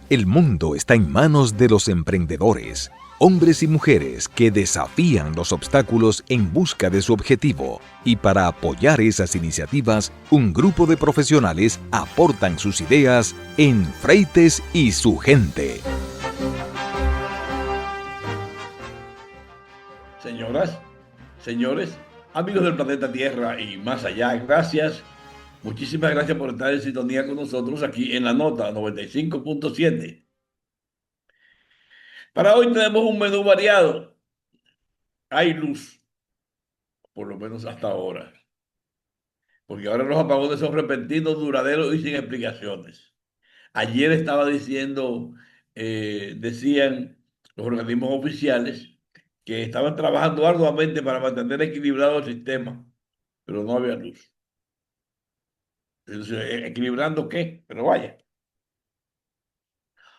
El mundo está en manos de los emprendedores, hombres y mujeres que desafían los obstáculos en busca de su objetivo. Y para apoyar esas iniciativas, un grupo de profesionales aportan sus ideas en Freites y su gente. Señoras, señores, amigos del planeta Tierra y más allá, gracias. Muchísimas gracias por estar en sintonía con nosotros aquí en la nota 95.7. Para hoy tenemos un menú variado. Hay luz, por lo menos hasta ahora, porque ahora los apagones son repentinos, duraderos y sin explicaciones. Ayer estaba diciendo, decían los organismos oficiales que estaban trabajando arduamente para mantener equilibrado el sistema, pero no había luz. Entonces, ¿equilibrando qué? Pero vaya.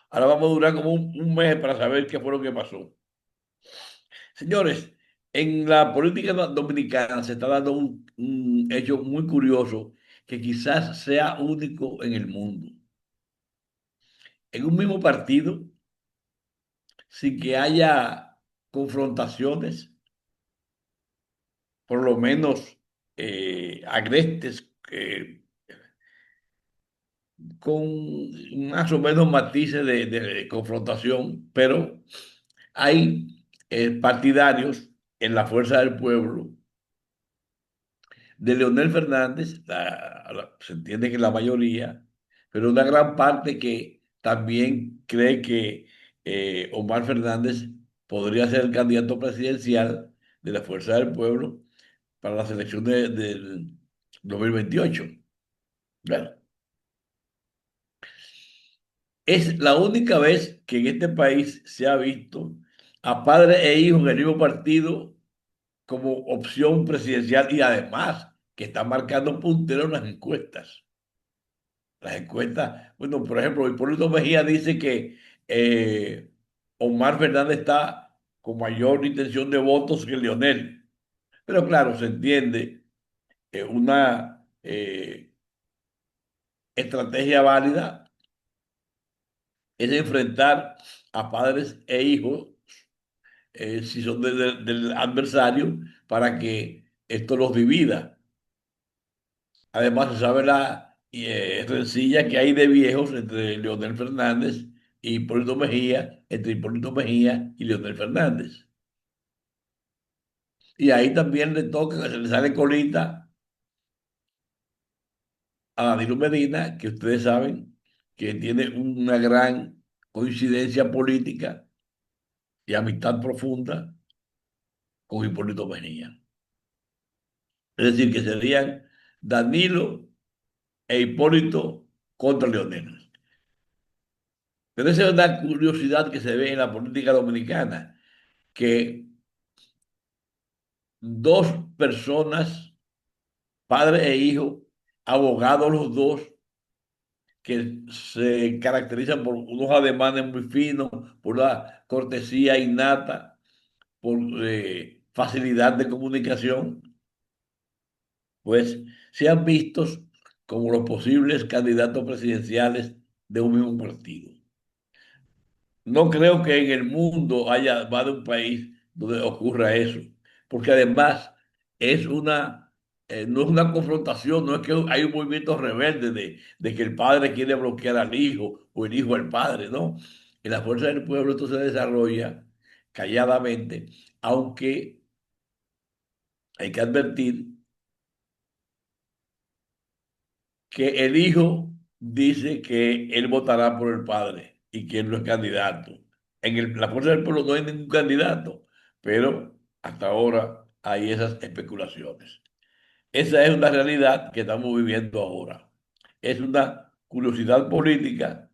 Ahora vamos a durar como un mes para saber qué fue lo que pasó. Señores, en la política dominicana se está dando un hecho muy curioso que quizás sea único en el mundo. En un mismo partido, sin que haya confrontaciones, por lo menos agrestes, con más o menos matices de confrontación, pero hay partidarios en la Fuerza del Pueblo de Leonel Fernández, se entiende que la mayoría, pero una gran parte que también cree que Omar Fernández podría ser el candidato presidencial de la Fuerza del Pueblo para las elecciones del 2028. Bueno, es la única vez que en este país se ha visto a padre e hijo en el mismo partido como opción presidencial y además que está marcando puntero en las encuestas. Las encuestas, bueno, por ejemplo, Hipólito Mejía dice que Omar Fernández está con mayor intención de votos que Leonel. Pero claro, se entiende una estrategia válida es enfrentar a padres e hijos, si son del adversario, para que esto los divida. Además, se sabe la rencilla que hay de viejos entre Leonel Fernández y Hipólito Mejía, entre Hipólito Mejía y Leonel Fernández. Y ahí también le toca, se le sale colita a Danilo Medina, que ustedes saben que tiene una gran coincidencia política y amistad profunda con Hipólito Mejía. Es decir, que serían Danilo e Hipólito contra Leonel. Pero esa es una curiosidad que se ve en la política dominicana, que dos personas, padre e hijo, abogados los dos, que se caracterizan por unos ademanes muy finos, por la cortesía innata, por facilidad de comunicación, pues sean vistos como los posibles candidatos presidenciales de un mismo partido. No creo que en el mundo haya más de un país donde ocurra eso, porque además es no es una confrontación, no es que hay un movimiento rebelde de que el padre quiere bloquear al hijo o el hijo al padre, no. En la fuerza del pueblo esto se desarrolla calladamente, aunque hay que advertir que el hijo dice que él votará por el padre y que él no es candidato. La Fuerza del Pueblo no hay ningún candidato, pero hasta ahora hay esas especulaciones. Esa es una realidad que estamos viviendo ahora. Es una curiosidad política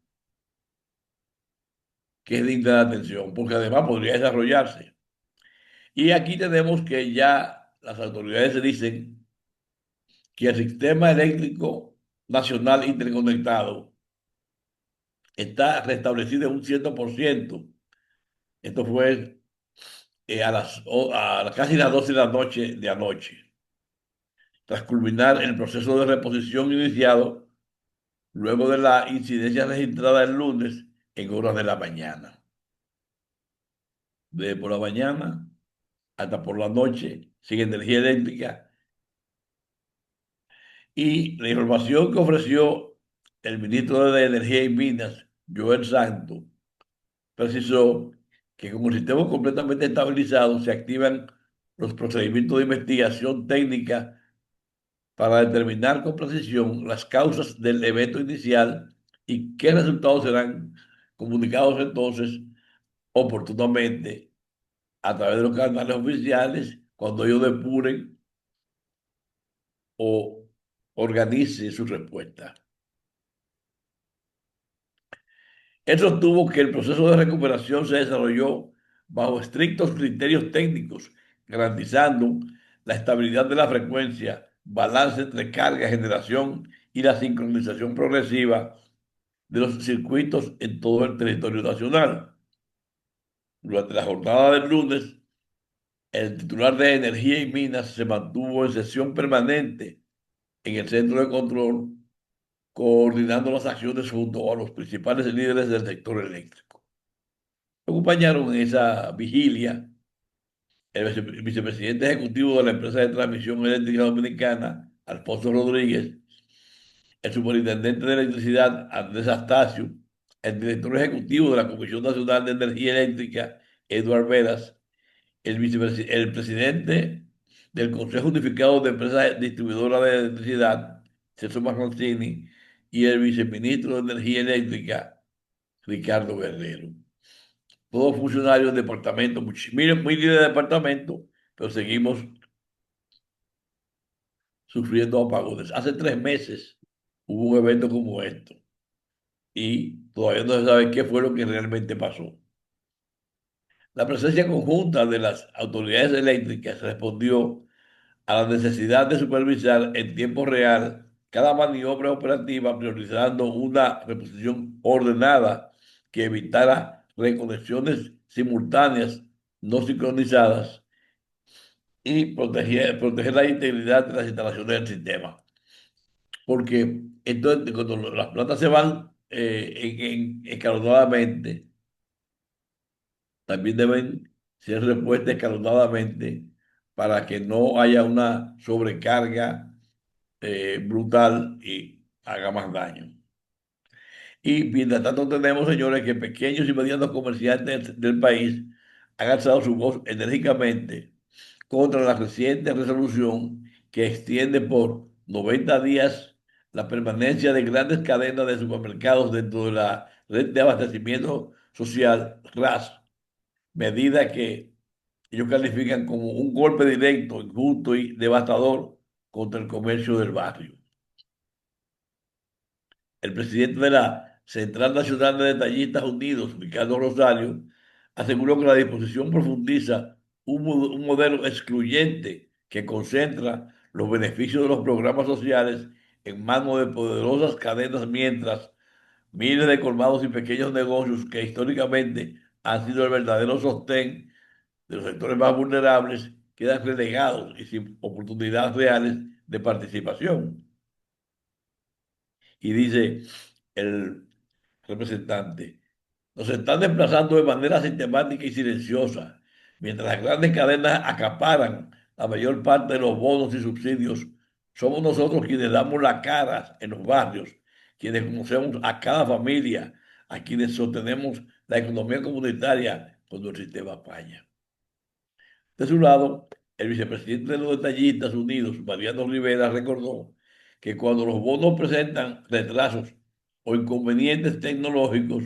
que es digna de atención, porque además podría desarrollarse. Y aquí tenemos que ya las autoridades dicen que el sistema eléctrico nacional interconectado está restablecido en un 100%. Esto fue casi las 12 de la noche de anoche, tras culminar el proceso de reposición iniciado luego de la incidencia registrada el lunes en horas de la mañana. Desde por la mañana hasta por la noche, sin energía eléctrica. Y la información que ofreció el ministro de Energía y Minas, Joel Santos, precisó que con un sistema completamente estabilizado se activan los procedimientos de investigación técnica para determinar con precisión las causas del evento inicial y qué resultados serán comunicados entonces oportunamente a través de los canales oficiales cuando ellos depuren o organice su respuesta. Eso sostuvo que el proceso de recuperación se desarrolló bajo estrictos criterios técnicos, garantizando la estabilidad de la frecuencia, balance entre carga, generación y la sincronización progresiva de los circuitos en todo el territorio nacional. Durante la jornada del lunes, el titular de Energía y Minas se mantuvo en sesión permanente en el centro de control, coordinando las acciones junto a los principales líderes del sector eléctrico. Acompañaron en esa vigilia el vicepresidente ejecutivo de la empresa de transmisión eléctrica dominicana, Alfonso Rodríguez, el superintendente de electricidad, Andrés Astacio, el director ejecutivo de la Comisión Nacional de Energía Eléctrica, Eduard Veras, el presidente del Consejo Unificado de Empresas Distribuidoras de Electricidad, Celso Marroncini, y el viceministro de Energía Eléctrica, Ricardo Guerrero. Todos funcionarios del departamento, miren, muy líder de departamento, pero seguimos sufriendo apagones. Hace 3 meses hubo un evento como esto y todavía no se sabe qué fue lo que realmente pasó. La presencia conjunta de las autoridades eléctricas respondió a la necesidad de supervisar en tiempo real cada maniobra operativa, priorizando una reposición ordenada que evitara reconexiones simultáneas no sincronizadas y proteger la integridad de las instalaciones del sistema. Porque entonces, cuando las plantas se van escalonadamente, también deben ser repuestas escalonadamente para que no haya una sobrecarga brutal y haga más daño. Y mientras tanto tenemos, señores, que pequeños y medianos comerciantes del país han alzado su voz enérgicamente contra la reciente resolución que extiende por 90 días la permanencia de grandes cadenas de supermercados dentro de la red de abastecimiento social RAS, medida que ellos califican como un golpe directo, injusto y devastador contra el comercio del barrio. El presidente de la Central Nacional de Detallistas Unidos, Ricardo Rosario, aseguró que la disposición profundiza un modelo excluyente que concentra los beneficios de los programas sociales en manos de poderosas cadenas, mientras miles de colmados y pequeños negocios que históricamente han sido el verdadero sostén de los sectores más vulnerables quedan relegados y sin oportunidades reales de participación. Y dice el representante, nos están desplazando de manera sistemática y silenciosa, mientras las grandes cadenas acaparan la mayor parte de los bonos y subsidios. Somos nosotros quienes damos la cara en los barrios, quienes conocemos a cada familia, a quienes sostenemos la economía comunitaria cuando el sistema falla. De su lado, el vicepresidente de los Detallistas Unidos, Mariano Rivera, recordó que cuando los bonos presentan retrasos o inconvenientes tecnológicos,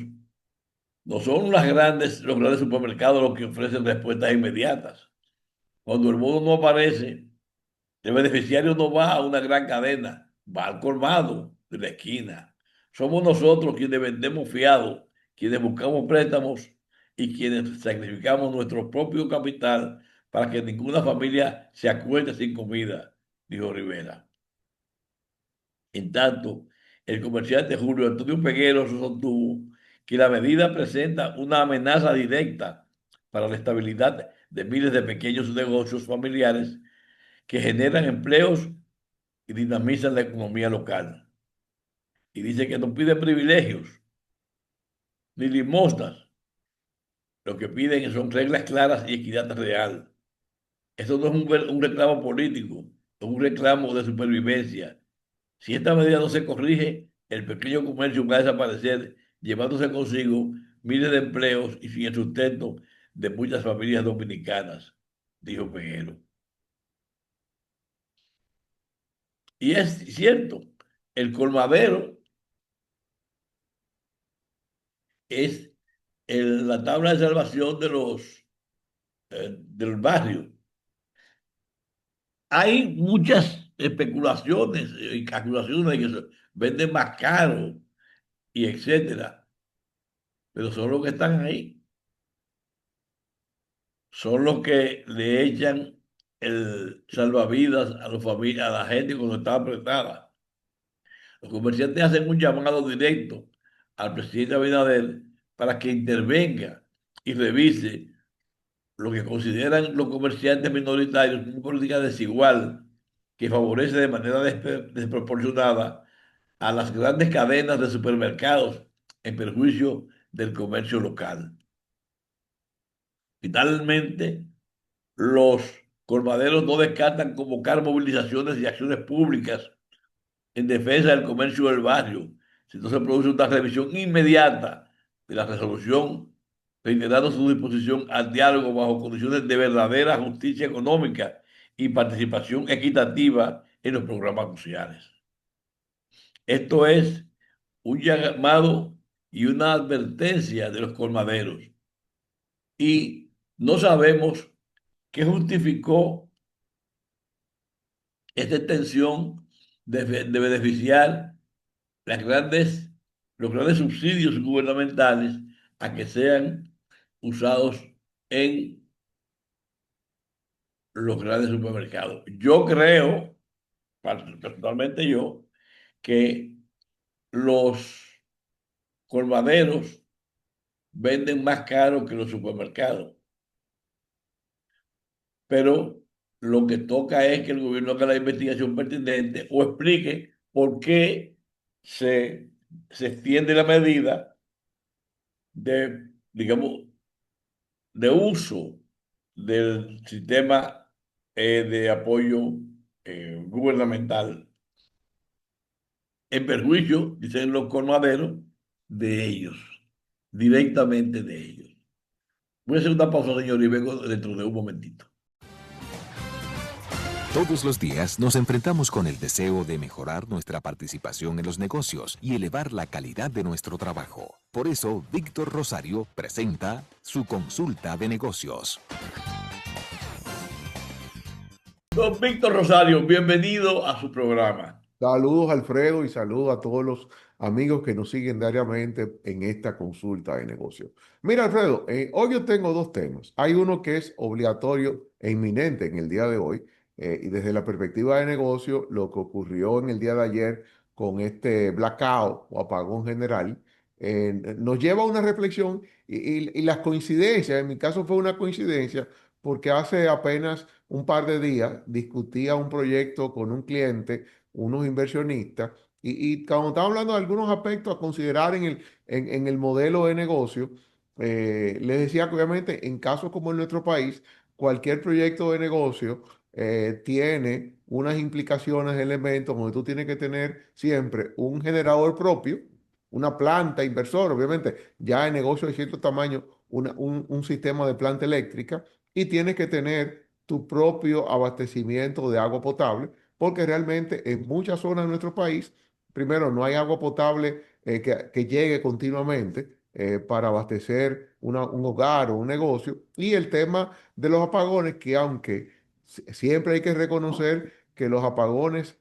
no son los grandes supermercados los que ofrecen respuestas inmediatas. Cuando el bono no aparece, el beneficiario no va a una gran cadena, va al colmado de la esquina. Somos nosotros quienes vendemos fiados, quienes buscamos préstamos y quienes sacrificamos nuestro propio capital para que ninguna familia se acueste sin comida, dijo Rivera. En tanto, el comerciante Julio Antonio Peguero sostuvo que la medida presenta una amenaza directa para la estabilidad de miles de pequeños negocios familiares que generan empleos y dinamizan la economía local. Y dice que no pide privilegios, ni limosnas. Lo que piden son reglas claras y equidad real. Esto no es un reclamo político, es un reclamo de supervivencia. Si esta medida no se corrige, el pequeño comercio va a desaparecer, llevándose consigo miles de empleos y sin el sustento de muchas familias dominicanas, dijo Peguero. Y es cierto, el colmadero es la tabla de salvación del barrio. Hay muchas especulaciones y acusaciones de que se venden más caro y etcétera, pero son los que están ahí, son los que le echan el salvavidas a a la gente cuando está apretada. Los comerciantes hacen un llamado directo al presidente Abinader para que intervenga y revise lo que consideran los comerciantes minoritarios una política desigual que favorece de manera desproporcionada a las grandes cadenas de supermercados en perjuicio del comercio local. Finalmente, los colmaderos no descartan convocar movilizaciones y acciones públicas en defensa del comercio del barrio, si no se produce una revisión inmediata de la resolución, reiterando su disposición al diálogo bajo condiciones de verdadera justicia económica y participación equitativa en los programas sociales. Esto es un llamado y una advertencia de los colmaderos. Y no sabemos qué justificó esta extensión de beneficiar las los grandes subsidios gubernamentales a que sean usados en los grandes supermercados. Yo creo, personalmente yo, que los colmaderos venden más caro que los supermercados, pero lo que toca es que el gobierno haga la investigación pertinente o explique por qué se, se extiende la medida de, digamos, de uso del sistema de apoyo gubernamental en perjuicio, dicen los colmaderos, de ellos, directamente de ellos. Voy a hacer una pausa, señor, y vengo dentro de un momentito. Todos los días nos enfrentamos con el deseo de mejorar nuestra participación en los negocios y elevar la calidad de nuestro trabajo. Por eso, Víctor Rosario presenta su consulta de negocios. Don Víctor Rosario, bienvenido a su programa. Saludos, Alfredo, y saludos a todos los amigos que nos siguen diariamente en esta consulta de negocio. Mira, Alfredo, hoy yo tengo dos temas. Hay uno que es obligatorio e inminente en el día de hoy, y desde la perspectiva de negocio, lo que ocurrió en el día de ayer con este blackout o apagón general, nos lleva a una reflexión y las coincidencias. En mi caso fue una coincidencia porque hace apenas un par de días discutía un proyecto con un cliente, unos inversionistas, y cuando estamos hablando de algunos aspectos a considerar en el modelo de negocio, les decía que obviamente en casos como en nuestro país, cualquier proyecto de negocio tiene unas implicaciones, elementos donde tú tienes que tener siempre un generador propio, una planta inversora, obviamente ya en negocio de cierto tamaño, un sistema de planta eléctrica, y tienes que tener tu propio abastecimiento de agua potable porque realmente en muchas zonas de nuestro país, primero, no hay agua potable que llegue continuamente para abastecer un hogar o un negocio. Y el tema de los apagones, que aunque siempre hay que reconocer que los apagones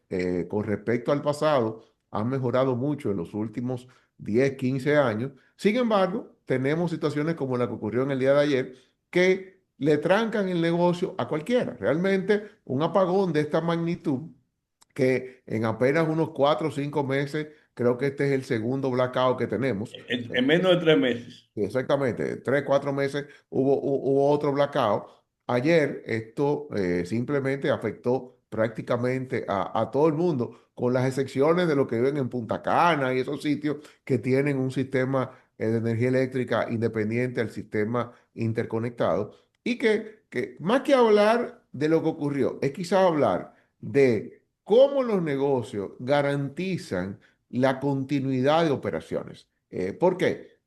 con respecto al pasado han mejorado mucho en los últimos 10 15 años, sin embargo, tenemos situaciones como la que ocurrió en el día de ayer, que le trancan el negocio a cualquiera. Realmente un apagón de esta magnitud, que en apenas unos 4 o 5 meses, creo que este es el segundo blackout que tenemos. En menos de 3 meses. Sí, exactamente, 3, 4 meses hubo otro blackout. Ayer esto simplemente afectó prácticamente a todo el mundo, con las excepciones de los que viven en Punta Cana y esos sitios que tienen un sistema de energía eléctrica independiente al sistema interconectado y que más que hablar de lo que ocurrió, es quizás hablar de cómo los negocios garantizan la continuidad de operaciones. ¿Por qué?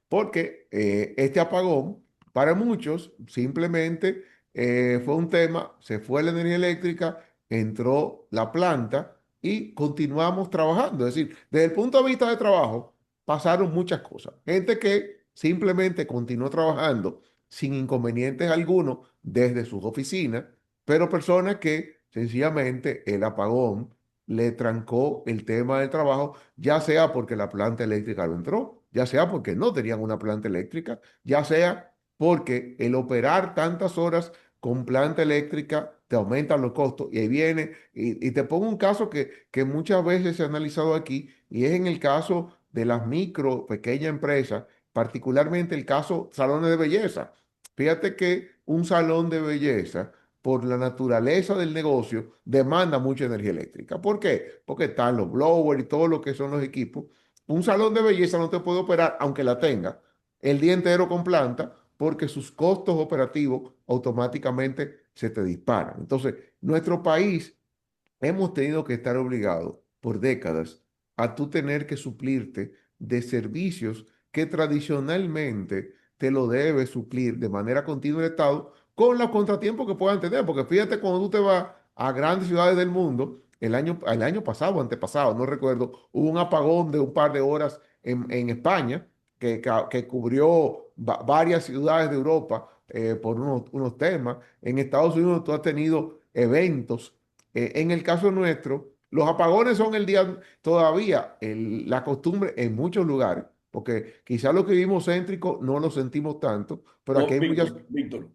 Porque este apagón, para muchos, simplemente fue un tema, se fue la energía eléctrica, entró la planta y continuamos trabajando. Es decir, desde el punto de vista de trabajo, pasaron muchas cosas. Gente que simplemente continuó trabajando sin inconvenientes algunos desde sus oficinas, pero personas que sencillamente el apagón le trancó el tema del trabajo, ya sea porque la planta eléctrica no entró, ya sea porque no tenían una planta eléctrica, ya sea porque el operar tantas horas con planta eléctrica te aumentan los costos. Y ahí viene, y te pongo un caso que muchas veces se ha analizado aquí, y es en el caso de las micro, pequeñas empresas, particularmente el caso salones de belleza. Fíjate que un salón de belleza por la naturaleza del negocio, demanda mucha energía eléctrica. ¿Por qué? Porque están los blowers y todo lo que son los equipos. Un salón de belleza no te puede operar, aunque la tenga, el día entero con planta, porque sus costos operativos automáticamente se te disparan. Entonces, nuestro país hemos tenido que estar obligados por décadas a tú tener que suplirte de servicios que tradicionalmente te lo debe suplir de manera continua el Estado con los contratiempos que puedan tener. Porque fíjate, cuando tú te vas a grandes ciudades del mundo, el año pasado o antepasado, no recuerdo, hubo un apagón de un par de horas en España que cubrió varias ciudades de Europa por unos temas. En Estados Unidos tú has tenido eventos en el caso nuestro, los apagones son el día todavía la costumbre en muchos lugares, porque quizás los que vivimos céntricos no lo sentimos tanto, pero aquí No, hay muchas. Víctor,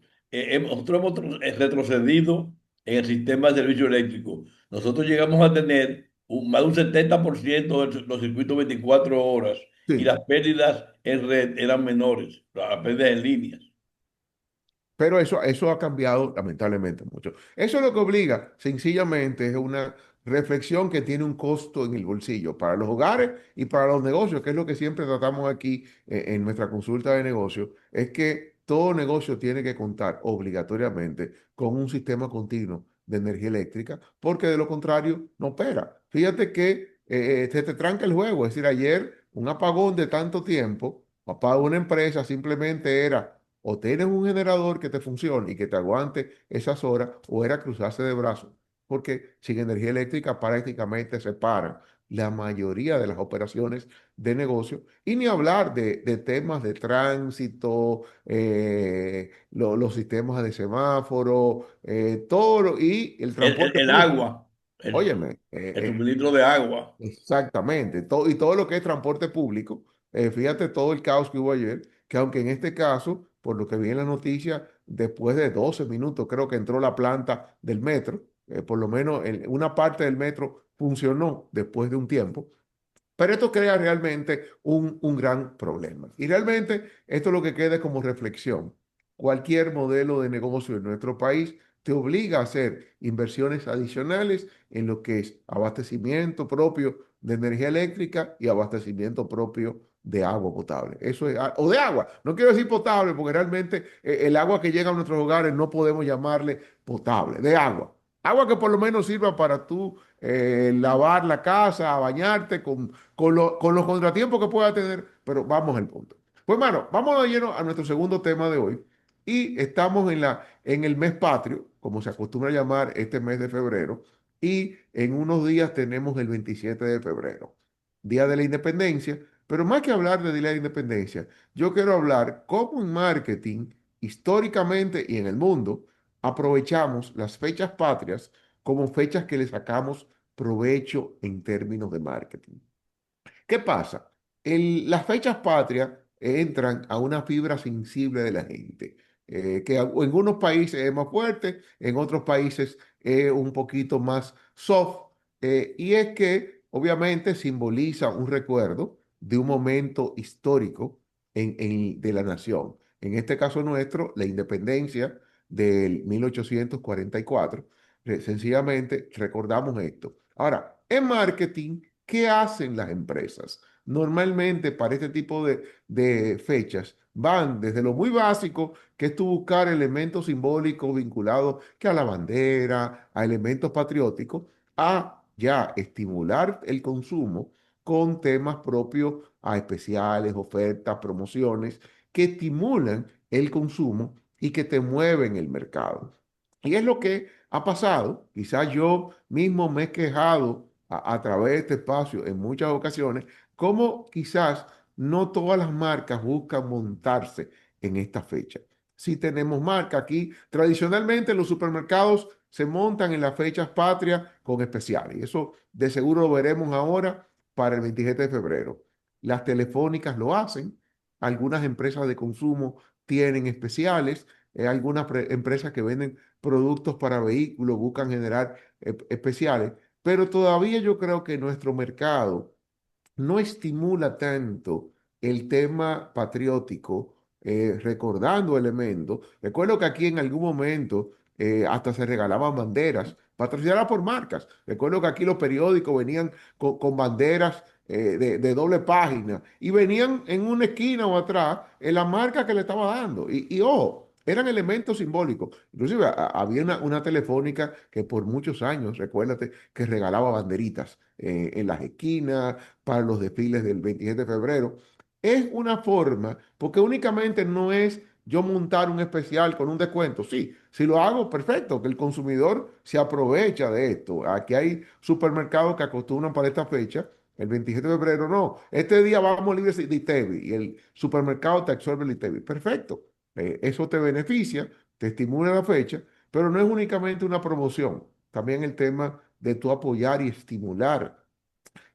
nosotros hemos retrocedido en el sistema de servicio eléctrico. Nosotros llegamos a tener más de un 70% de los circuitos 24 horas y Sí, las pérdidas en red eran menores, las pérdidas en líneas. pero eso ha cambiado lamentablemente mucho. Eso es lo que obliga, sencillamente, es una reflexión que tiene un costo en el bolsillo para los hogares y para los negocios, que es lo que siempre tratamos aquí en nuestra consulta de negocios, es que todo negocio tiene que contar obligatoriamente con un sistema continuo de energía eléctrica, porque de lo contrario no opera. Fíjate que se te tranca el juego, es decir, ayer un apagón de tanto tiempo, para una empresa simplemente era o tienes un generador que te funcione y que te aguante esas horas, o era cruzarse de brazos, porque sin energía eléctrica prácticamente se paran la mayoría de las operaciones de negocio, y ni hablar de temas de tránsito, los sistemas de semáforo, y el transporte El público. agua, Óyeme, el suministro de agua. exactamente, y todo lo que es transporte público, fíjate todo el caos que hubo ayer, que aunque en este caso, por lo que vi en la noticia, después de 12 minutos creo que entró la planta del metro, por lo menos una parte del metro funcionó después de un tiempo, pero esto crea realmente un gran problema. Y realmente esto es lo que queda como reflexión. Cualquier modelo de negocio en nuestro país te obliga a hacer inversiones adicionales en lo que es abastecimiento propio de energía eléctrica y abastecimiento propio de agua potable. Eso es, o de agua. No quiero decir potable porque realmente el agua que llega a nuestros hogares no podemos llamarle potable, de agua. Agua que por lo menos sirva para tú lavar la casa, bañarte con los contratiempos que pueda tener, pero vamos al punto. Pues, hermano, vamos de lleno a nuestro segundo tema de hoy. Y estamos en el mes patrio, como se acostumbra a llamar este mes de febrero, y en unos días tenemos el 27 de febrero, Día de la Independencia. Pero más que hablar de Día de la Independencia, yo quiero hablar cómo en marketing, históricamente y en el mundo, aprovechamos las fechas patrias como fechas que le sacamos provecho en términos de marketing. ¿Qué pasa? Las fechas patrias entran a una fibra sensible de la gente, en unos países es más fuerte, en otros países es un poquito más soft, y es que obviamente simboliza un recuerdo de un momento histórico de la nación. En este caso nuestro, la independencia del 1844. Sencillamente recordamos esto. Ahora, en marketing, ¿qué hacen las empresas? normalmente para este tipo de fechas van desde lo muy básico, que es tú buscar elementos simbólicos vinculados que a la bandera, a elementos patrióticos, a ya estimular el consumo con temas propios a especiales, ofertas, promociones que estimulan el consumo y que te mueven el mercado. Y es lo que ha pasado. Quizás yo mismo me he quejado a través de este espacio en muchas ocasiones, como quizás no todas las marcas buscan montarse en esta fecha. Si tenemos marca aquí, tradicionalmente los supermercados se montan en las fechas patrias con especiales. Y eso de seguro lo veremos ahora para el 27 de febrero. Las telefónicas lo hacen, algunas empresas de consumo tienen especiales, algunas empresas que venden productos para vehículos buscan generar especiales, pero todavía yo creo que nuestro mercado no estimula tanto el tema patriótico, recordando elementos. Recuerdo que aquí en algún momento hasta se regalaban banderas patrocinadas por marcas. Recuerdo que aquí los periódicos venían con banderas de doble página y venían en una esquina o atrás en la marca que le estaba dando. Ojo, eran elementos simbólicos. Inclusive había una telefónica que por muchos años, recuérdate, que regalaba banderitas en las esquinas para los desfiles del 27 de febrero. Es una forma, porque únicamente no es yo montar un especial con un descuento. Sí, si lo hago, perfecto, que el consumidor se aprovecha de esto. Aquí hay supermercados que acostumbran para esta fecha, el 27 de febrero, no, este día vamos libres de ITEVI y el supermercado te absorbe el ITEVI. Perfecto, eso te beneficia, te estimula la fecha, pero no es únicamente una promoción, también el tema de tu apoyar y estimular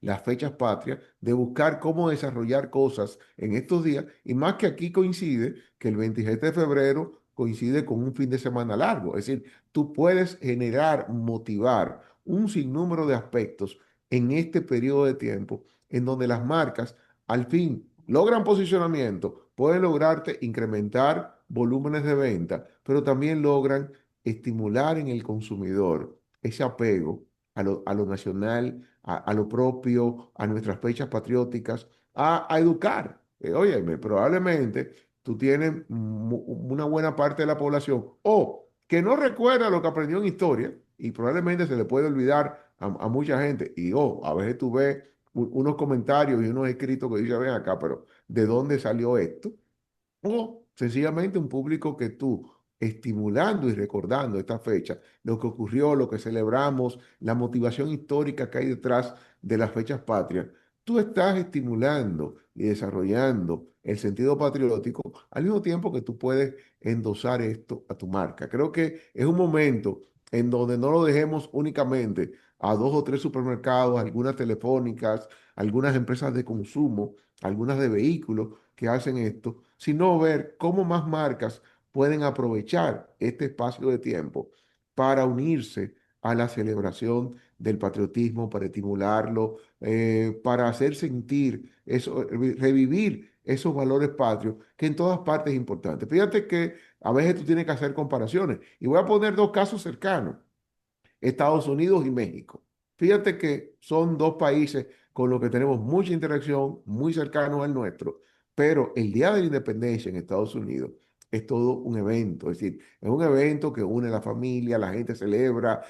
las fechas patrias, de buscar cómo desarrollar cosas en estos días, y más que aquí coincide que el 27 de febrero coincide con un fin de semana largo, es decir, tú puedes generar, motivar un sinnúmero de aspectos en este periodo de tiempo en donde las marcas al fin logran posicionamiento, pueden lograrte incrementar volúmenes de venta, pero también logran estimular en el consumidor ese apego a lo nacional, a lo propio, a nuestras fechas patrióticas, a educar. Óyeme, probablemente tú tienes una buena parte de la población o que no recuerda lo que aprendió en historia y probablemente se le puede olvidar a mucha gente. Y a veces tú ves unos comentarios y unos escritos que dicen, ven acá, pero ¿de dónde salió esto? O sencillamente un público que tú, estimulando y recordando esta fecha, lo que ocurrió, lo que celebramos, la motivación histórica que hay detrás de las fechas patrias, tú estás estimulando y desarrollando el sentido patriótico al mismo tiempo que tú puedes endosar esto a tu marca. Creo que es un momento en donde no lo dejemos únicamente a dos o tres supermercados, algunas telefónicas, algunas empresas de consumo, algunas de vehículos que hacen esto, sino ver cómo más marcas pueden aprovechar este espacio de tiempo para unirse a la celebración del patriotismo, para estimularlo, para hacer sentir eso, revivir esos valores patrios que en todas partes es importante. Fíjate que a veces tú tienes que hacer comparaciones y voy a poner dos casos cercanos. Estados Unidos y México. Fíjate que son dos países con los que tenemos mucha interacción, muy cercanos al nuestro, pero el Día de la Independencia en Estados Unidos es todo un evento, es decir, es un evento que une a la familia, la gente celebra,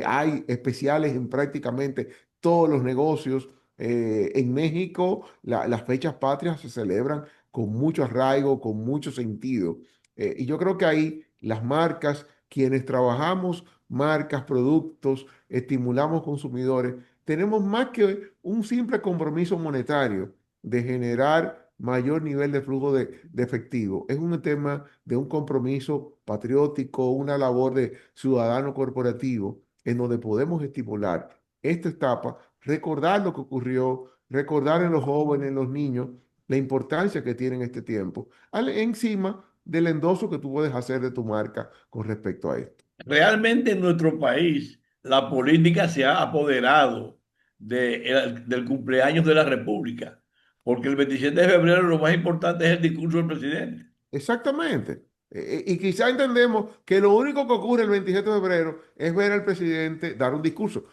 hay especiales en prácticamente todos los negocios. En México las fechas patrias se celebran con mucho arraigo, con mucho sentido. Y yo creo que ahí las marcas, quienes trabajamos marcas, productos, estimulamos consumidores, tenemos más que un simple compromiso monetario de generar mayor nivel de flujo de efectivo. Es un tema de un compromiso patriótico, una labor de ciudadano corporativo en donde podemos estimular esta etapa, recordar lo que ocurrió, recordar en los jóvenes, en los niños, la importancia que tiene en este tiempo, encima del endoso que tú puedes hacer de tu marca con respecto a esto. Realmente en nuestro país la política se ha apoderado del cumpleaños de la República, porque el 27 de febrero lo más importante es el discurso del presidente. Exactamente, Y quizá entendemos que lo único que ocurre el 27 de febrero es ver al presidente dar un discurso,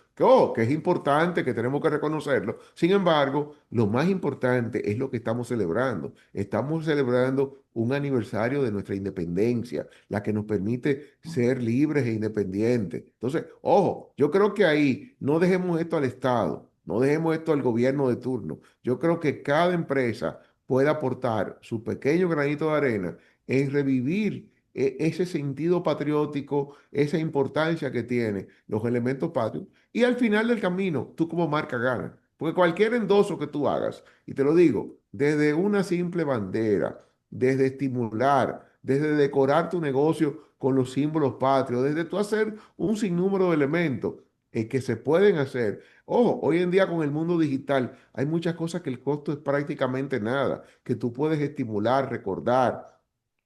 que es importante, que tenemos que reconocerlo. Sin embargo, lo más importante es lo que estamos celebrando. Estamos celebrando un aniversario de nuestra independencia, la que nos permite ser libres e independientes. Entonces, ojo, yo creo que ahí no dejemos esto al Estado, no dejemos esto al gobierno de turno. Yo creo que cada empresa puede aportar su pequeño granito de arena en revivir ese sentido patriótico, esa importancia que tiene los elementos patrios, y al final del camino, tú como marca ganas. Porque cualquier endoso que tú hagas, y te lo digo, desde una simple bandera, desde estimular, desde decorar tu negocio con los símbolos patrios, desde tú hacer un sinnúmero de elementos que se pueden hacer. Ojo, hoy en día con el mundo digital hay muchas cosas que el costo es prácticamente nada, que tú puedes estimular, recordar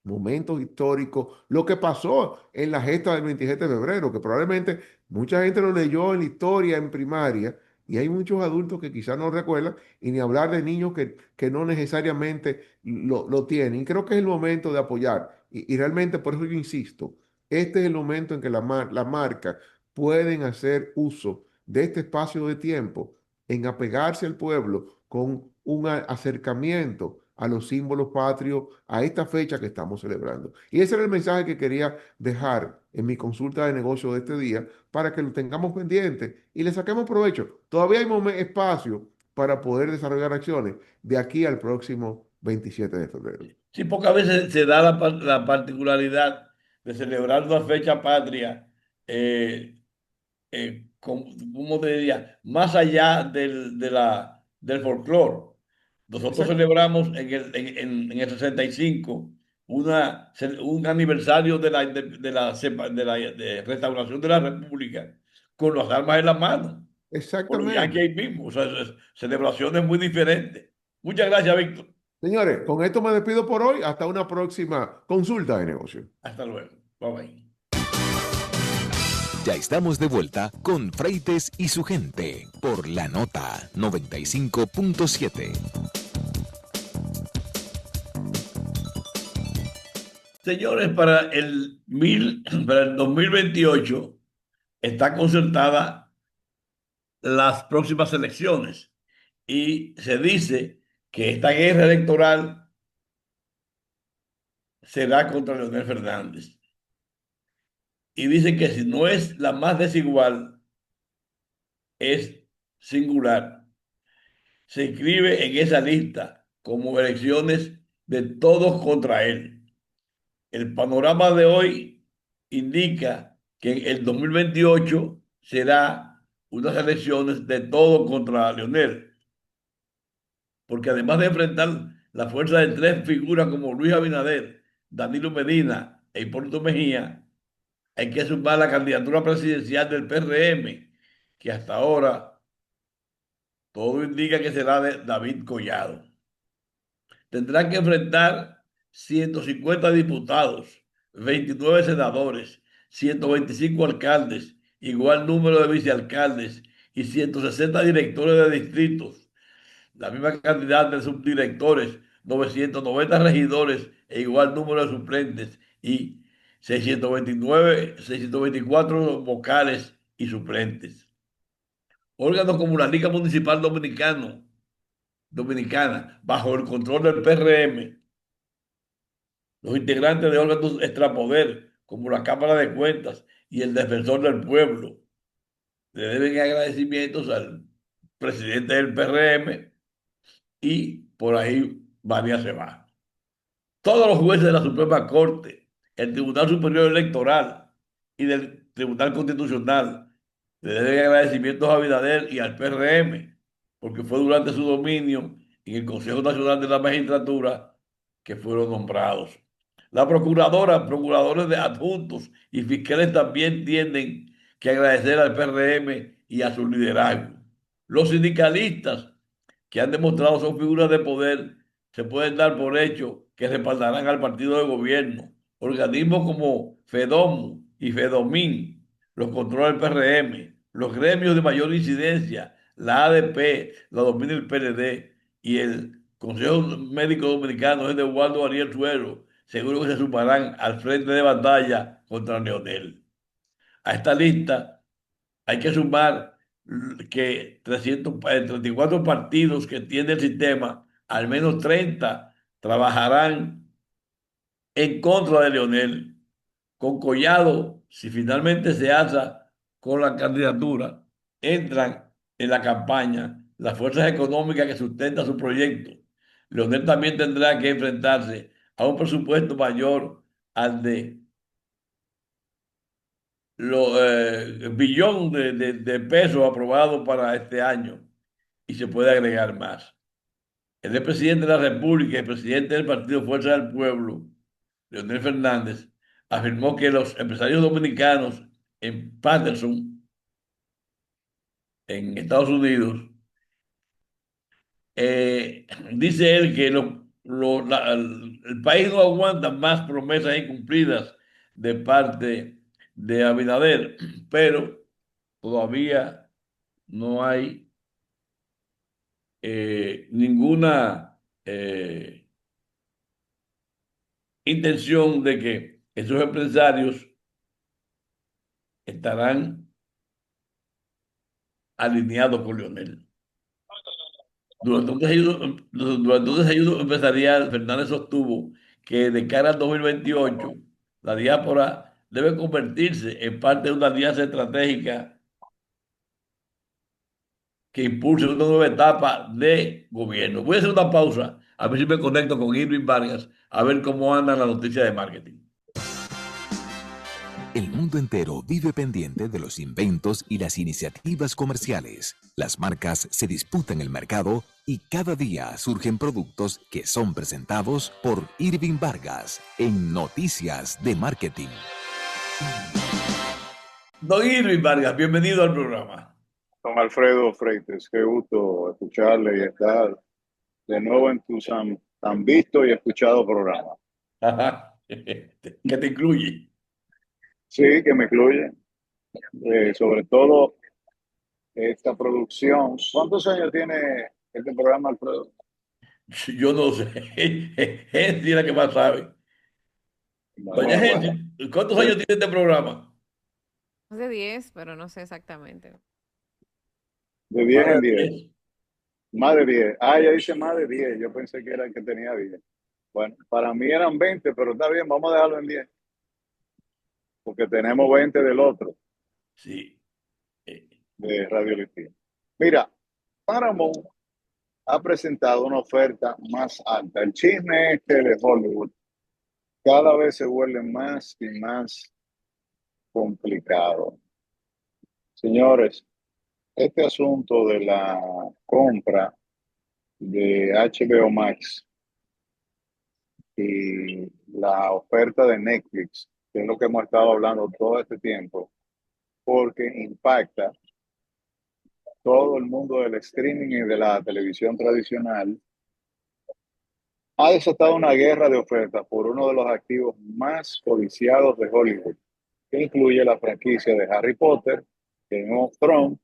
momentos históricos, lo que pasó en la gesta del 27 de febrero, que probablemente mucha gente lo leyó en la historia, en primaria, y hay muchos adultos que quizás no recuerdan, y ni hablar de niños que no necesariamente lo tienen. Y creo que es el momento de apoyar, y realmente por eso yo insisto, este es el momento en que las marcas pueden hacer uso de este espacio de tiempo en apegarse al pueblo con un acercamiento a los símbolos patrios, a esta fecha que estamos celebrando. Y ese era el mensaje que quería dejar en mi consulta de negocio de este día para que lo tengamos pendiente y le saquemos provecho. Todavía hay espacio para poder desarrollar acciones de aquí al próximo 27 de febrero. Sí, pocas veces se da la particularidad de celebrar una fecha patria, eh, ¿cómo te diría? Más allá del folclore. Nosotros Exacto. celebramos en el 65 un aniversario de restauración de la República con las armas en la mano, con los yanquis Exactamente. ahí mismo. O sea, celebraciones muy diferentes. Muchas gracias, Víctor. Señores, con esto me despido por hoy. Hasta una próxima consulta de negocio. Hasta luego. Bye bye. Ya estamos de vuelta con Freites y su gente por la nota 95.7. Señores, para el 2028 está concertada las próximas elecciones y se dice que esta guerra electoral será contra Leonel Fernández. Y dicen que si no es la más desigual, es singular. Se inscribe en esa lista como elecciones de todos contra él. El panorama de hoy indica que en el 2028 será unas elecciones de todo contra Leonel, porque además de enfrentar la fuerza de tres figuras como Luis Abinader, Danilo Medina e Hipólito Mejía, hay que sumar la candidatura presidencial del PRM, que hasta ahora todo indica que será de David Collado. Tendrán que enfrentar 150 diputados, 29 senadores, 125 alcaldes, igual número de vicealcaldes y 160 directores de distritos, la misma cantidad de subdirectores, 990 regidores e igual número de suplentes y 624 vocales y suplentes. Órganos como la Liga Municipal Dominicana, bajo el control del PRM, los integrantes de órganos extrapoder, como la Cámara de Cuentas y el Defensor del Pueblo, le deben agradecimientos al presidente del PRM y por ahí María se va. Todos los jueces de la Suprema Corte, el Tribunal Superior Electoral y del Tribunal Constitucional le deben agradecimientos a Abinader y al PRM, porque fue durante su dominio en el Consejo Nacional de la Magistratura que fueron nombrados. La procuradora, procuradores de adjuntos y fiscales también tienen que agradecer al PRM y a su liderazgo. Los sindicalistas que han demostrado son figuras de poder, se pueden dar por hecho que respaldarán al partido de gobierno. Organismos como FEDOM y FEDOMIN los controla el PRM, los gremios de mayor incidencia, la ADP, la domina el PLD y el Consejo Médico Dominicano es de Eduardo Ariel Suero, seguro que se sumarán al frente de batalla contra Leonel. A esta lista hay que sumar que 34 partidos que tiene el sistema, al menos 30 trabajarán en contra de Leonel. Con Collado, si finalmente se alza con la candidatura, entran en la campaña las fuerzas económicas que sustentan su proyecto. Leonel también tendrá que enfrentarse a un presupuesto mayor al de los billón de pesos aprobados para este año y se puede agregar más. El presidente de la República y presidente del Partido Fuerza del Pueblo, Leonel Fernández, afirmó que los empresarios dominicanos en Patterson, en Estados Unidos, dice él que el país no aguanta más promesas incumplidas de parte de Abinader, pero todavía no hay ninguna intención de que esos empresarios estarán alineados con Leonel. Durante un desayuno empresarial, Fernández sostuvo que de cara al 2028, la diáspora debe convertirse en parte de una alianza estratégica que impulse una nueva etapa de gobierno. Voy a hacer una pausa, a ver si me conecto con Irving Vargas, a ver cómo anda la noticia de marketing. El mundo entero vive pendiente de los inventos y las iniciativas comerciales. Las marcas se disputan el mercado y cada día surgen productos que son presentados por Irving Vargas en Noticias de Marketing. Don Irving Vargas, bienvenido al programa. Don Alfredo Freites, qué gusto escucharle y estar de nuevo en tu tan visto y escuchado programa. Ajá. ¿Qué te incluye? Sí, que me incluye, sobre todo esta producción. ¿Cuántos años tiene este programa, Alfredo? Yo no sé. Gente es la que más sabe. Doña Bueno, Gente, ¿cuántos de, años tiene este programa? Más de 10, pero no sé exactamente. de 10 Más en de 10, 10. más de 10. Ah, ella dice más de 10, yo pensé que era el que tenía 10. Bueno, para mí eran 20, pero está bien, vamos a dejarlo en 10, porque tenemos 20 del otro, Sí. Eh, de Radio Listín. Mira, Paramount ha presentado una oferta más alta. El chisme este de Hollywood cada vez se vuelve más y más complicado. Señores, este asunto de la compra de HBO Max y la oferta de Netflix, que es lo que hemos estado hablando todo este tiempo, porque impacta todo el mundo del streaming y de la televisión tradicional, ha desatado una guerra de ofertas por uno de los activos más codiciados de Hollywood, que incluye la franquicia de Harry Potter, Game of Thrones,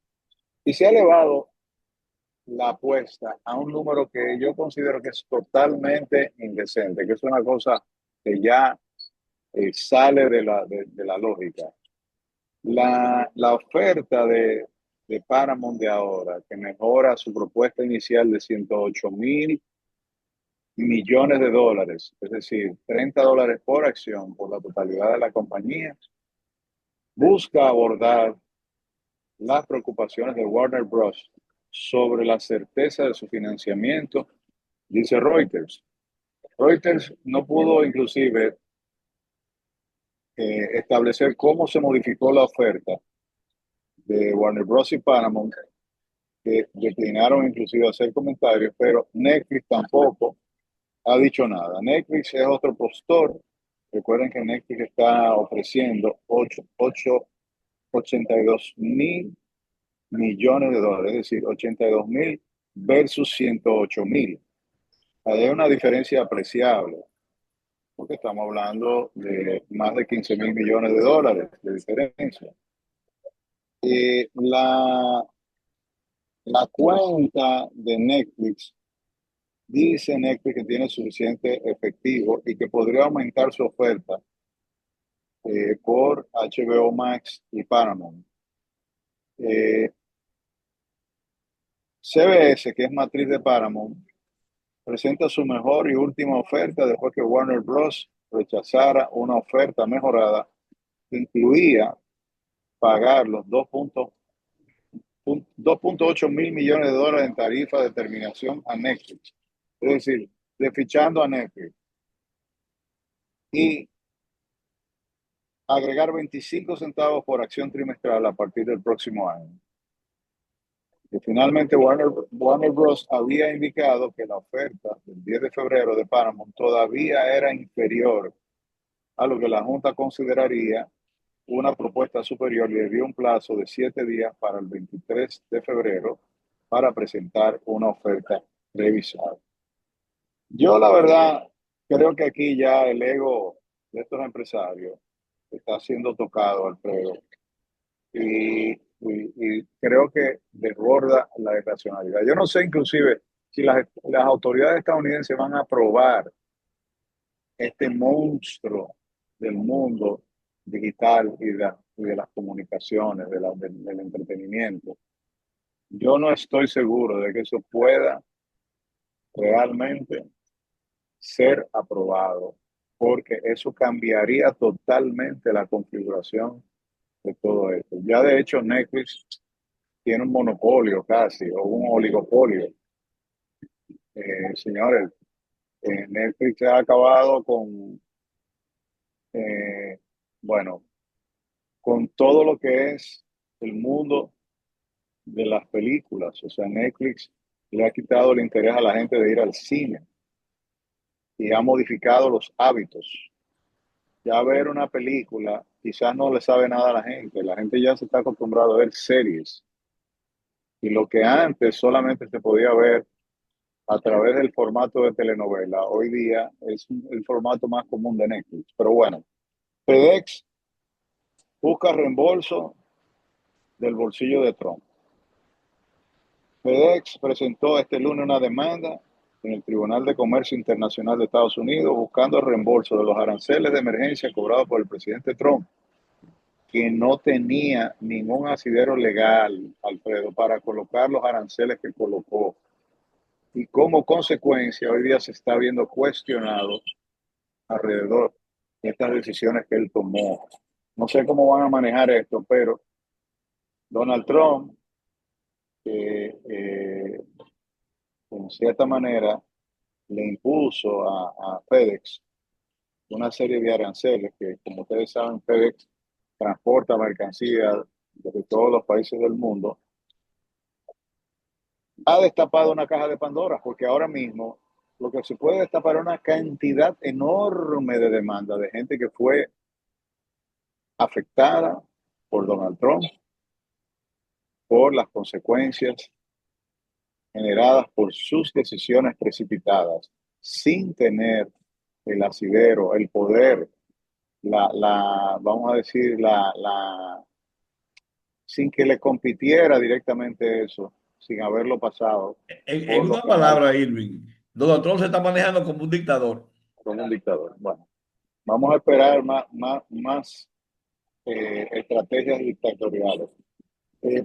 y se ha elevado la apuesta a un número que yo considero que es totalmente indecente, que es una cosa que ya sale de la lógica. La oferta de Paramount de ahora, que mejora su propuesta inicial de 108.000 millones de dólares, es decir, $30 por acción por la totalidad de la compañía, busca abordar las preocupaciones de Warner Bros. Sobre la certeza de su financiamiento, dice Reuters. Reuters no pudo inclusive establecer cómo se modificó la oferta de Warner Bros. Y Paramount, que declinaron inclusive hacer comentarios, pero Netflix tampoco ha dicho nada. Netflix es otro postor. Recuerden que Netflix está ofreciendo 82.000 millones de dólares, es decir, 82.000 versus 108.000. Hay una diferencia apreciable, porque estamos hablando de más de 15.000 millones de dólares de diferencia. La cuenta de Netflix Dice Netflix que tiene suficiente efectivo y que podría aumentar su oferta por HBO Max y Paramount. CBS, que es matriz de Paramount, presenta su mejor y última oferta después que Warner Bros. Rechazara una oferta mejorada que incluía pagar los 2.8 mil millones de dólares en tarifa de terminación a Netflix. Es decir, desfichando a Netflix. Y agregar 25 centavos por acción trimestral a partir del próximo año. Y finalmente Warner Bros. Había indicado que la oferta del 10 de febrero de Paramount todavía era inferior a lo que la Junta consideraría una propuesta superior y le dio un plazo de 7 días para el 23 de febrero para presentar una oferta revisada. Yo la verdad creo que aquí ya el ego de estos empresarios está siendo tocado, Alfredo, y creo que desborda la irracionalidad. Yo no sé inclusive si las autoridades estadounidenses van a aprobar este monstruo del mundo digital y de las comunicaciones, del entretenimiento. Yo no estoy seguro de que eso pueda realmente ser aprobado, porque eso cambiaría totalmente la configuración de todo esto. Ya de hecho Netflix tiene un monopolio casi, o un oligopolio. Señores, Netflix ha acabado con, bueno, con todo lo que es el mundo de las películas. O sea, Netflix le ha quitado el interés a la gente de ir al cine y ha modificado los hábitos. Ya ver una película quizás no le sabe nada a la gente. La gente ya se está acostumbrada a ver series. Y lo que antes solamente se podía ver a través del formato de telenovela, hoy día es el formato más común de Netflix. Pero bueno, FedEx busca reembolso del bolsillo de Trump. FedEx presentó este lunes una demanda en el Tribunal de Comercio Internacional de Estados Unidos buscando el reembolso de los aranceles de emergencia cobrados por el presidente Trump, que no tenía ningún asidero legal, Alfredo, para colocar los aranceles que colocó. Y como consecuencia, hoy día se está viendo cuestionado alrededor de estas decisiones que él tomó. No sé cómo van a manejar esto, pero Donald Trump, en cierta manera, le impuso a FedEx una serie de aranceles que, como ustedes saben, FedEx transporta mercancías desde todos los países del mundo. Ha destapado una caja de Pandora, porque ahora mismo lo que se puede destapar es una cantidad enorme de demanda de gente que fue afectada por Donald Trump, por las consecuencias generadas por sus decisiones precipitadas, sin tener el asidero, el poder, vamos a decir, sin que le compitiera directamente eso, sin haberlo pasado En por los una canales palabra, Irving, Donald Trump se está manejando como un dictador. como un dictador. Bueno, vamos a esperar más estrategias dictatoriales.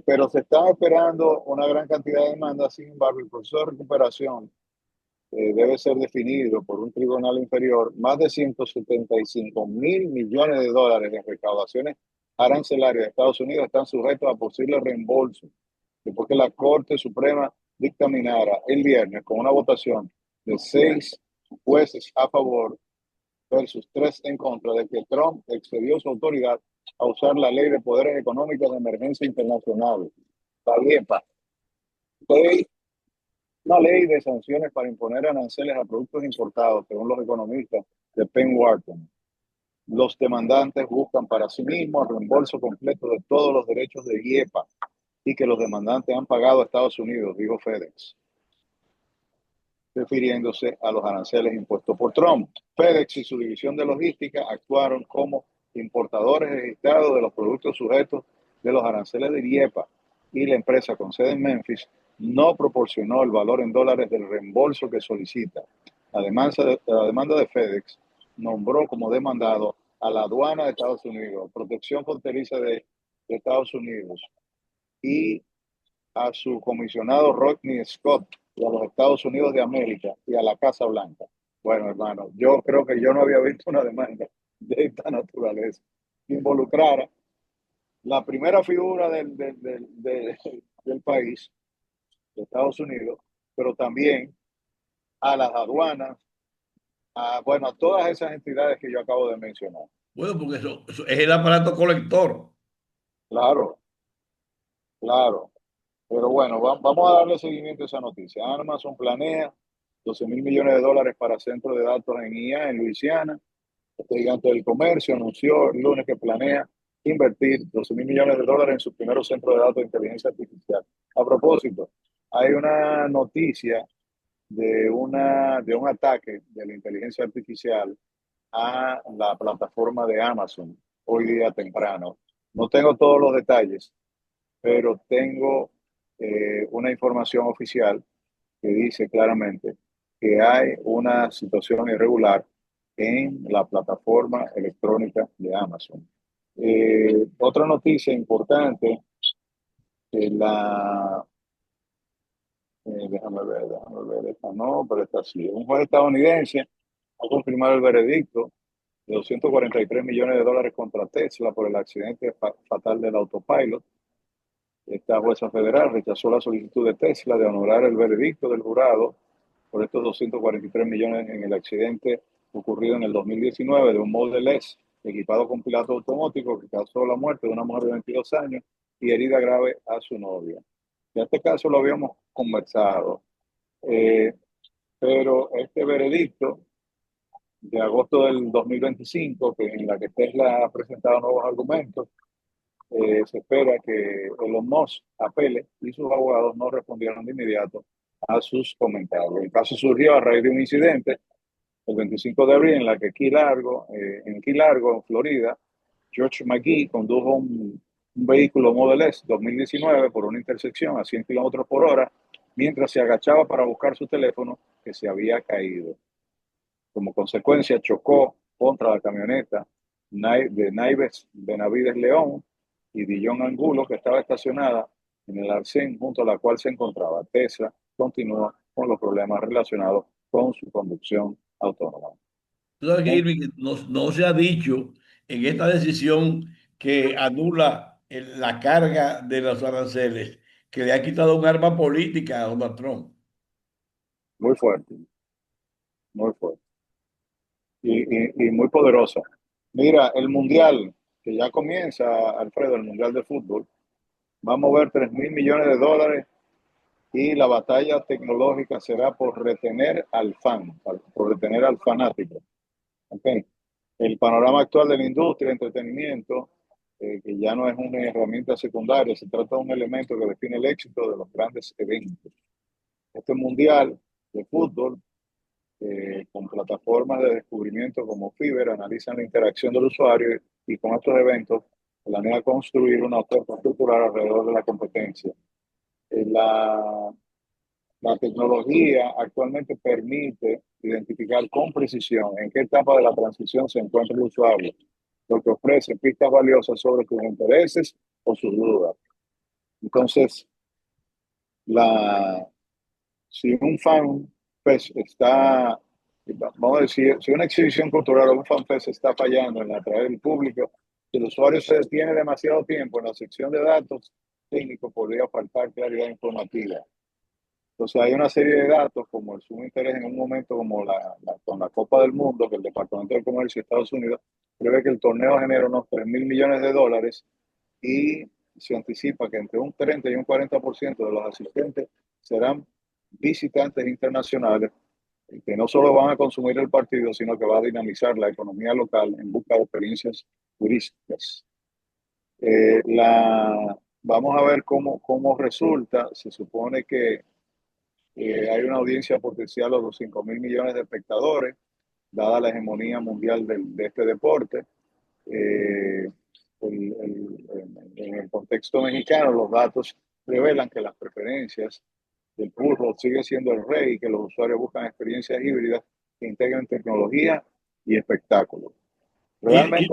Pero se está esperando una gran cantidad de demandas. Sin embargo, el proceso de recuperación debe ser definido por un tribunal inferior. Más de 175 mil millones de dólares en recaudaciones arancelarias de Estados Unidos están sujetos a posible reembolso después que la Corte Suprema dictaminara el viernes con una votación de 6 jueces a favor versus 3 en contra de que Trump excedió su autoridad a usar la Ley de Poderes Económicos de Emergencia Internacional, la LEPA, una ley de sanciones para imponer aranceles a productos importados, según los economistas de Penn Wharton. Los demandantes buscan para sí mismos el reembolso completo de todos los derechos de IEPA y que los demandantes han pagado a Estados Unidos, dijo FedEx, refiriéndose a los aranceles impuestos por Trump. FedEx y su división de logística actuaron como importadores registrados de los productos sujetos de los aranceles de IEPA, y la empresa con sede en Memphis no proporcionó el valor en dólares del reembolso que solicita. La demanda de FedEx nombró como demandado a la aduana de Estados Unidos, Protección Fronteriza de Estados Unidos y a su comisionado Rodney Scott y a los Estados Unidos de América y a la Casa Blanca. Bueno, hermano, yo creo que yo no había visto una demanda de esta naturaleza que involucrara la primera figura del país, de Estados Unidos, pero también a las aduanas, bueno, a todas esas entidades que yo acabo de mencionar. Bueno, porque eso es el aparato colector. Claro, claro. Pero bueno, vamos a darle seguimiento a esa noticia. Amazon planea 12.000 millones de dólares para centro de datos en IA en Luisiana. Este gigante del comercio anunció el lunes que planea invertir 12.000 millones de dólares en su primer centro de datos de inteligencia artificial. A propósito, hay una noticia de un ataque de la inteligencia artificial a la plataforma de Amazon hoy día temprano. No tengo todos los detalles, pero tengo una información oficial que dice claramente que hay una situación irregular en la plataforma electrónica de Amazon. Otra noticia importante, la, déjame ver, esta no, pero esta sí. Un juez estadounidense ha confirmado el veredicto de 243 millones de dólares contra Tesla por el accidente fatal del autopilot. Esta jueza federal rechazó la solicitud de Tesla de honorar el veredicto del jurado por estos 243 millones en el accidente ocurrido en el 2019 de un Model S equipado con piloto automático que causó la muerte de una mujer de 22 años y herida grave a su novia. Ya este caso lo habíamos conversado, eh, pero este veredicto de agosto del 2025, que en la que Tesla ha presentado nuevos argumentos, se espera que Elon Musk apele y sus abogados no respondieron de inmediato a sus comentarios. El caso surgió a raíz de un incidente el 25 de abril en la que en Key Largo, en Florida, George McGee condujo un vehículo Model S 2019 por una intersección a 100 kilómetros por hora mientras se agachaba para buscar su teléfono que se había caído. Como consecuencia, chocó contra la camioneta de Naives Benavides León y Dillon Angulo, que estaba estacionada en el arcén junto a la cual se encontraba. Tesla continúa con los problemas relacionados con su conducción autónoma. Tú sabes que, ¿Eh? Irving, no se ha dicho en esta decisión que anula la carga de los aranceles, que le ha quitado un arma política a Donald Trump. Muy fuerte, muy fuerte y muy poderosa. Mira, el Mundial, que ya comienza, Alfredo, el Mundial de Fútbol, va a mover 3.000 millones de dólares y la batalla tecnológica será por retener al fan, por retener al fanático. Okay. El panorama actual de la industria de entretenimiento, que ya no es una herramienta secundaria, se trata de un elemento que define el éxito de los grandes eventos. Este mundial de fútbol, con plataformas de descubrimiento como Fiverr, analizan la interacción del usuario y con estos eventos planea construir una oferta estructural alrededor de la competencia. La tecnología actualmente permite identificar con precisión en qué etapa de la transición se encuentra el usuario, lo que ofrece pistas valiosas sobre sus intereses o sus dudas. Entonces, la, si un fan pues, está, vamos a decir, si una exhibición cultural o un fanfest está fallando en atraer el público, si el usuario se detiene demasiado tiempo en la sección de datos técnicos, podría faltar claridad informativa. Entonces hay una serie de datos como el sumo interés en un momento como con la Copa del Mundo, que el Departamento de Comercio de Estados Unidos prevé que el torneo genera unos 3.000 millones de dólares y se anticipa que entre un 30 y un 40% de los asistentes serán visitantes internacionales que no solo van a consumir el partido, sino que va a dinamizar la economía local en busca de experiencias turísticas. Vamos a ver cómo resulta. Se supone que hay una audiencia potencial de los 5.000 millones de espectadores, dada la hegemonía mundial de este deporte. Eh, en el contexto mexicano, los datos revelan que las preferencias el pull rod sigue siendo el rey, que los usuarios buscan experiencias híbridas que integren tecnología y espectáculo. Realmente,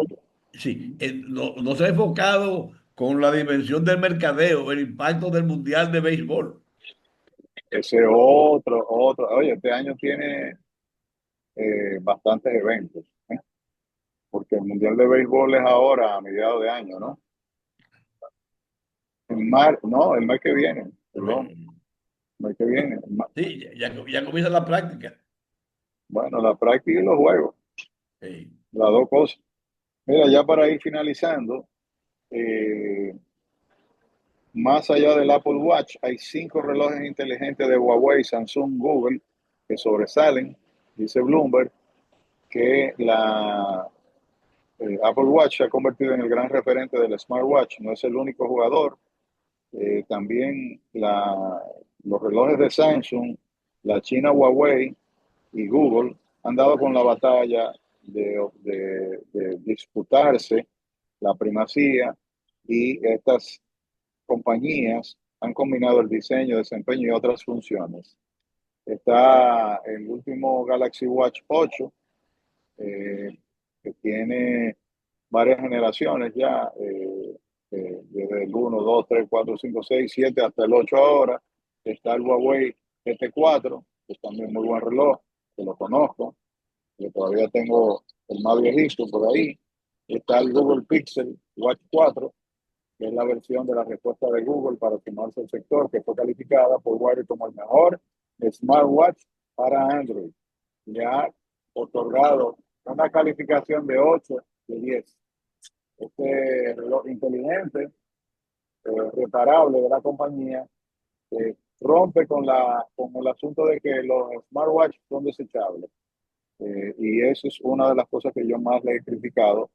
Y sí, no se ha enfocado con la dimensión del mercadeo, el impacto del Mundial de Béisbol. ese oye, este año tiene bastantes eventos, ¿eh? Porque el Mundial de Béisbol es ahora a mediados de año, ¿no? No, el mes que viene, perdón, el mes que viene. Sí, ya comienza la práctica. Bueno, la práctica y los juegos, Sí. las dos cosas. Mira, ya para ir finalizando, eh, más allá del Apple Watch, hay 5 relojes inteligentes de Huawei, Samsung, Google que sobresalen. Dice Bloomberg que la Apple Watch se ha convertido en el gran referente del smartwatch. No es el único jugador. También los relojes de Samsung, la China Huawei y Google han dado con la batalla de disputarse la primacía, y estas compañías han combinado el diseño, desempeño y otras funciones. Está el último Galaxy Watch 8, que tiene varias generaciones ya, desde el 1, 2, 3, 4, 5, 6, 7 hasta el 8 ahora. Está el Huawei GT4, que es también muy buen reloj, que lo conozco, que todavía tengo el más viejito por ahí. Está el Google Pixel Watch 4, que es la versión de la respuesta de Google para sumarse al sector, que fue calificada por Wired como el mejor smartwatch para Android. Le ha otorgado una calificación de 8 de 10. Este reloj inteligente, reparable de la compañía, rompe con el asunto de que los smartwatches son desechables. Y eso es una de las cosas que yo más le he criticado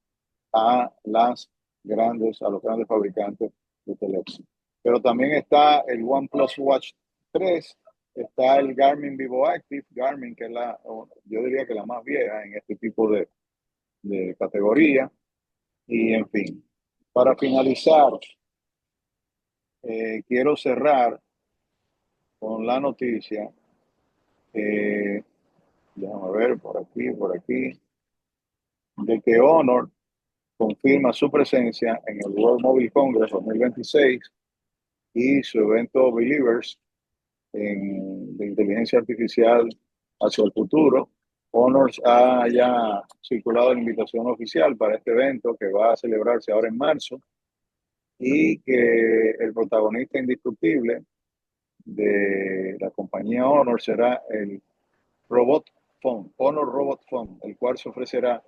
a los grandes fabricantes de teléfonos. Pero también está el OnePlus Watch 3, está el Garmin Vivo Active, Garmin, que es yo diría que la más vieja en este tipo de categoría. Y en fin, para finalizar, quiero cerrar con la noticia, déjame ver por aquí, de que Honor confirma su presencia en el World Mobile Congress 2026 y su evento Believers de inteligencia artificial hacia el futuro. Honor ha ya circulado la invitación oficial para este evento, que va a celebrarse ahora en marzo, y que el protagonista indiscutible de la compañía Honor será el Robot Phone, Honor Robot Phone, el cual se ofrecerá,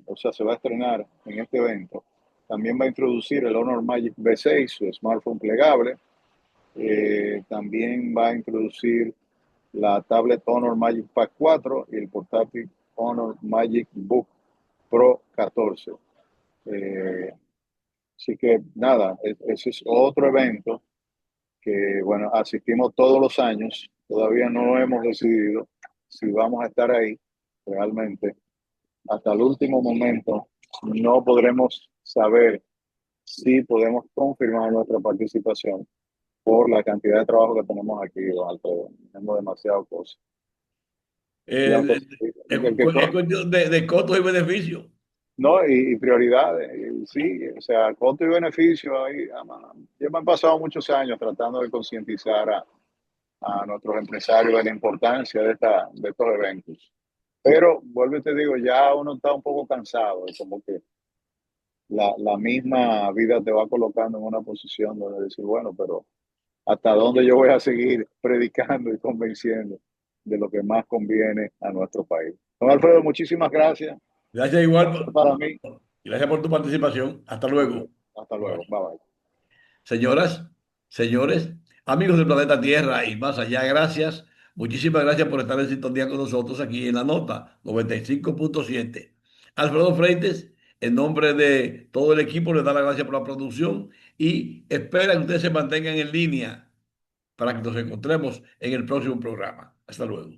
o sea, se va a estrenar en este evento. También va a introducir el Honor Magic V6, su smartphone plegable. También va a introducir la tablet Honor Magic Pack 4 y el portátil Honor Magic Book Pro 14. Así que nada, ese es otro evento que, bueno, asistimos todos los años. Todavía no hemos decidido si vamos a estar ahí realmente. Hasta el último momento no podremos saber si podemos confirmar nuestra participación por la cantidad de trabajo que tenemos aquí, Alfredo. Tenemos demasiadas cosas. Y Eh, aunque, es y el que cuestión de costos y beneficios. no, y prioridades, y sí, o sea, costo y beneficio. Ahí, ya me han pasado muchos años tratando de concientizar a nuestros empresarios de la importancia de estos eventos. Pero, vuelvo y te digo, ya uno está un poco cansado, es como que la misma vida te va colocando en una posición donde decir, bueno, pero ¿hasta dónde yo voy a seguir predicando y convenciendo de lo que más conviene a nuestro país? Don Alfredo, muchísimas gracias. Gracias igual. Para mí, Gracias por tu participación. Hasta luego. hasta luego. Bye. Bye bye. Señoras, señores, amigos del planeta Tierra y más allá, gracias. Muchísimas gracias por estar en sintonía con nosotros aquí en la nota 95.7. Alfredo Freites, en nombre de todo el equipo, les da las gracias por la producción y espera que ustedes se mantengan en línea para que nos encontremos en el próximo programa. Hasta luego.